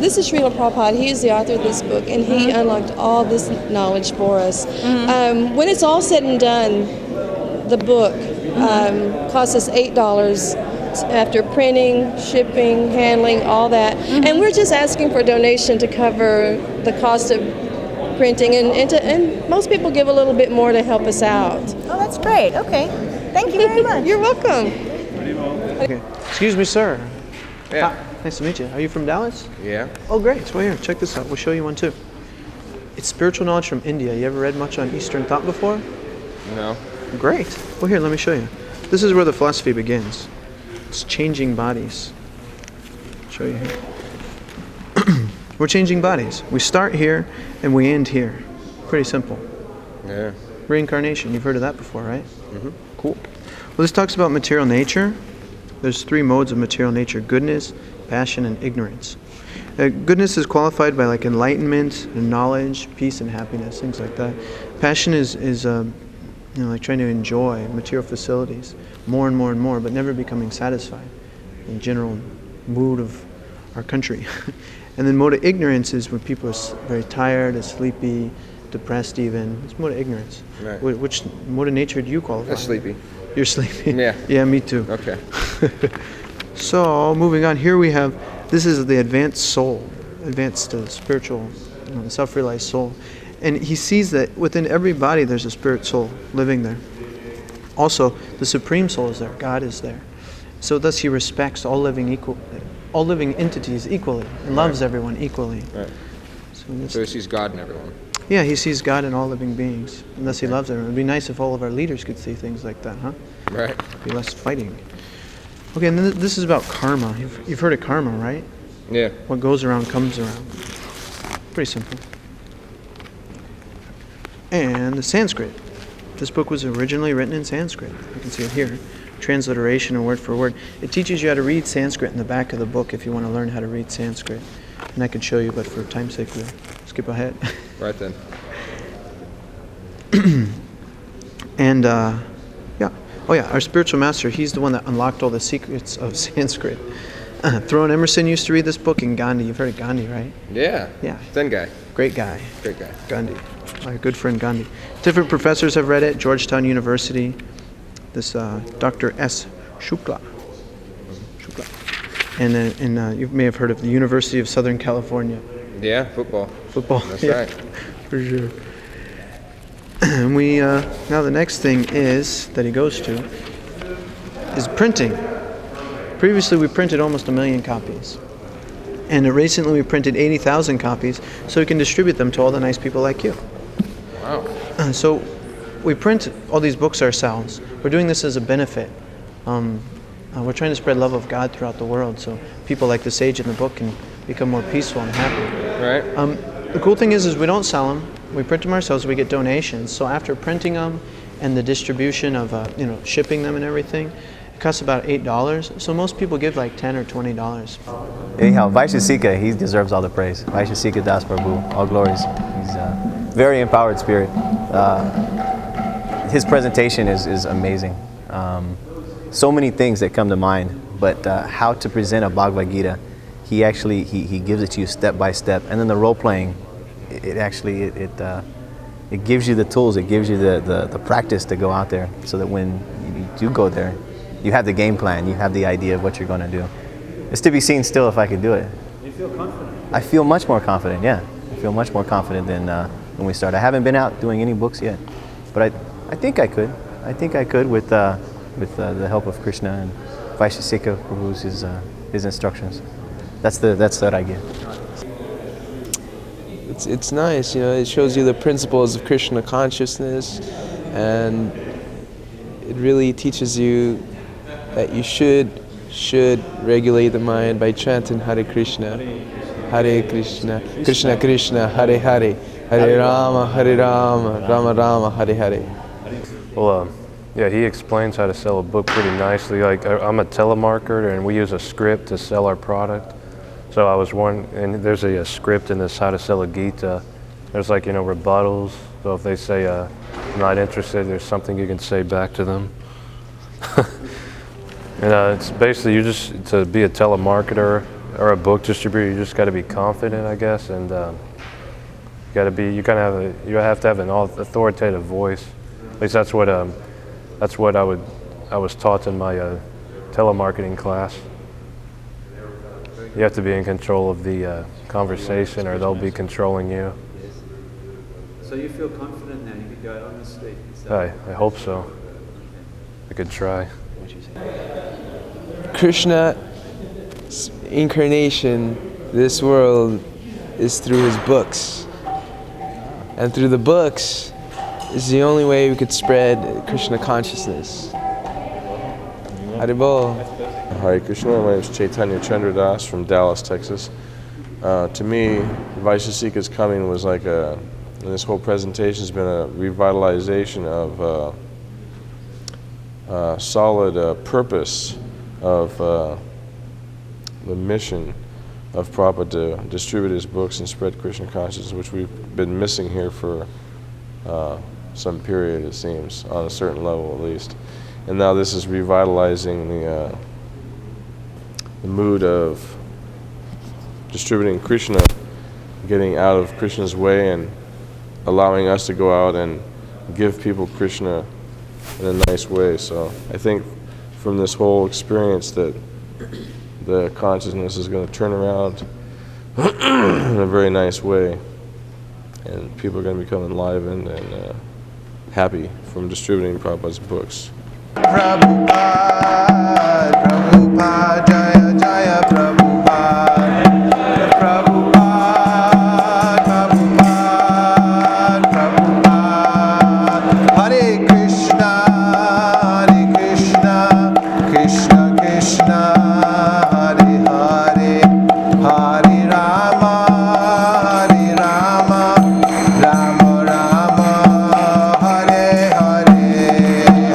S10: This is Srila Prabhupada. He is the author of this book, and he unlocked all this knowledge for us. When it's all said and done, the book costs us $8 after printing, shipping, handling, all that. And we're just asking for a donation to cover the cost of printing, and most people give a little bit more to help us out.
S11: Oh, that's great. Okay. Thank you very much.
S10: You're welcome.
S3: Okay. Excuse me, sir. Yeah. Nice to meet you. Are you from Dallas?
S7: Yeah.
S3: Oh, great. Well, here, check this out. We'll show you one too. It's spiritual knowledge from India. You ever read much on Eastern thought before?
S7: No.
S3: Great. Well, here, let me show you. This is where the philosophy begins. It's changing bodies. I'll show you here. We're changing bodies. We start here and we end here. Pretty simple.
S7: Yeah.
S3: Reincarnation. You've heard of that before, right? Cool. Well, this talks about material nature. There's 3 modes of material nature: goodness, passion, and ignorance. Goodness is qualified by like enlightenment, and knowledge, peace, and happiness, things like that. Passion is like trying to enjoy material facilities more and more and more, but never becoming satisfied. In general mood of our country. And then mode of ignorance is when people are very tired, sleepy, depressed even. It's mode of ignorance.
S7: Right.
S3: Which mode of nature do you qualify?
S7: I'm sleepy.
S3: You're sleepy?
S7: Yeah.
S3: Yeah, me too.
S7: Okay.
S3: So, moving on, here we have, this is the advanced soul, advanced spiritual, self-realized soul. And he sees that within every body there's a spirit soul living there. Also, the Supreme Soul is there, God is there. So thus he respects all living entities equally and loves everyone equally.
S7: Right. So he sees God in everyone.
S3: Yeah, he sees God in all living beings, and thus he loves everyone. It would be nice if all of our leaders could see things like that, huh?
S7: Right.
S3: Be less fighting. Okay, and then this is about karma. You've heard of karma, right?
S7: Yeah.
S3: What goes around comes around. Pretty simple. And the Sanskrit. This book was originally written in Sanskrit. You can see it here. Transliteration and word for word. It teaches you how to read Sanskrit in the back of the book if you want to learn how to read Sanskrit. And I could show you, but for time's sake, we'll skip ahead.
S7: Right then.
S3: And, yeah. Oh, yeah, our spiritual master, he's the one that unlocked all the secrets of Sanskrit. Throne Emerson used to read this book, and Gandhi. You've heard of Gandhi, right?
S7: Yeah.
S3: Yeah.
S7: Thin guy.
S3: Great guy.
S7: Great guy.
S3: Gandhi. My good friend Gandhi. Different professors have read it. Georgetown University. This Dr. S. Shukla. And you may have heard of the University of Southern California.
S7: Yeah, football.
S3: Football.
S7: That's
S3: yeah,
S7: right.
S3: For sure. And we now the next thing is that he goes to is printing. Previously we printed almost 1 million copies. And recently we printed 80,000 copies so we can distribute them to all the nice people like you.
S7: Wow.
S3: So we print all these books ourselves. We're doing this as a benefit. We're trying to spread love of God throughout the world so people like the sage in the book can become more peaceful and happy.
S7: Right.
S3: The cool thing is we don't sell them. We print them ourselves. We get donations. So after printing them and the distribution of shipping them and everything, it costs about $8. So most people give like $10 or $20.
S8: Anyhow, Vaishasheka, he deserves all the praise. Vaishasheka Das Prabhu, all glories. He's a very empowered spirit. His presentation is amazing. So many things that come to mind, but how to present a Bhagavad Gita, he actually he gives it to you step by step, and then the role playing, it gives you the tools, it gives you the practice to go out there, so that when you do go there, you have the game plan, you have the idea of what you're going to do. It's to be seen still if I could do it.
S12: You feel confident?
S8: I feel much more confident. Yeah, I feel much more confident than when we started. I haven't been out doing any books yet, but I think I could. I think I could with the help of Krishna and Vaishasheka Prabhu's his instructions. That's what I get.
S7: It's nice, it shows you the principles of Krishna consciousness, and it really teaches you that you should regulate the mind by chanting Hare Krishna, Hare Krishna, Krishna Krishna, Hare Hare, Hare Rama, Rama Rama, Hare Hare.
S13: Well, yeah, he explains how to sell a book pretty nicely. Like, I'm a telemarketer, and we use a script to sell our product. So I was and there's a script in this how to sell a Gita. There's like, rebuttals. So if they say, I'm not interested, there's something you can say back to them. And it's basically, to be a telemarketer or a book distributor, you just got to be confident, I guess, and you have to have an authoritative voice. At least that's what I was taught in my telemarketing class. You have to be in control of the conversation, or they'll be controlling you.
S12: So you feel confident now you could go out on the street?
S13: I hope so. I could try.
S7: Krishna's incarnation, this world, is through his books. And through the books is the only way we could spread Krishna consciousness. Haribol.
S5: Hare Krishna, my name is Chaitanya Chandradas from Dallas, Texas. To me, Vaishasheka's coming was like and this whole presentation has been a revitalization of solid purpose of the mission
S14: of Prabhupada to distribute his books and spread Krishna consciousness, which we've been missing here for some period, it seems, on a certain level at least. And now this is revitalizing the mood of distributing Krishna, getting out of Krishna's way and allowing us to go out and give people Krishna in a nice way. So I think from this whole experience that the consciousness is going to turn around in a very nice way, and people are going to become enlivened and happy from distributing Prabhupada's books.
S1: Prabhupada, Prabhupada, Jaya Jaya Prabhupada, Prabhupada, Prabhupada, Prabhupada. Hare Krishna, Krishna Krishna, Hare Hare, Hare Rama, Rama Rama, Hare Hare,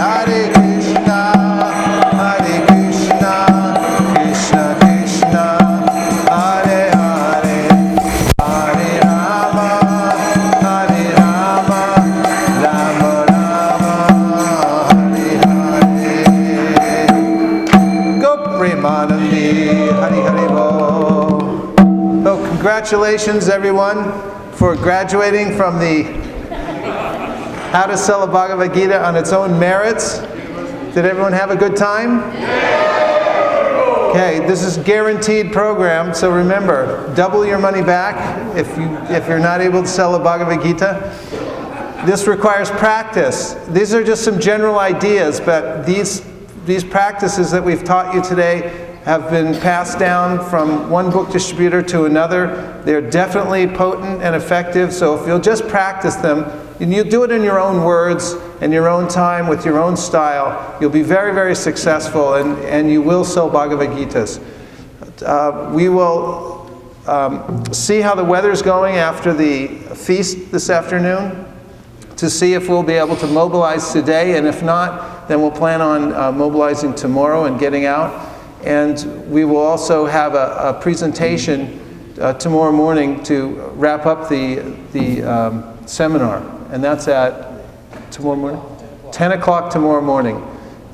S1: Hare Krishna, Krishna Krishna, Hare Hare, Hare Rama, Rama Rama, Hare Hare. Go Premanandi, Hari Hari Bo. So congratulations everyone for graduating from the How to Sell a Bhagavad Gita on its own merits. Did everyone have a good time? Okay, this is a guaranteed program, so remember, double your money back if you're not able to sell a Bhagavad Gita. This requires practice. These are just some general ideas, but these practices that we've taught you today have been passed down from one book distributor to another. They're definitely potent and effective, so if you'll just practice them, and you do it in your own words, in your own time, with your own style, you'll be very, very successful, and you will sell Bhagavad Gitas. We will see how the weather's going after the feast this afternoon to see if we'll be able to mobilize today, and if not, then we'll plan on mobilizing tomorrow and getting out. And we will also have a presentation tomorrow morning to wrap up the seminar. And that's at tomorrow morning? 10 o'clock tomorrow morning.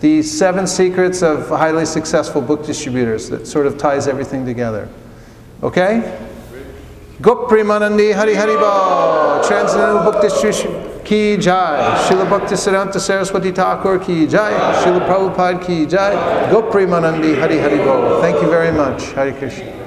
S1: The 7 secrets of highly successful book distributors, that sort of ties everything together. Okay? Go Premanandi, Hari Hari Bo. Transcendental Book Distribution Ki Jai. Srila Bhaktisiddhanta Saraswati Thakur Ki Jai. Srila Prabhupada Ki Jai. Go Premanandi, Hari Hari Bo. Thank you very much. Hare Krishna.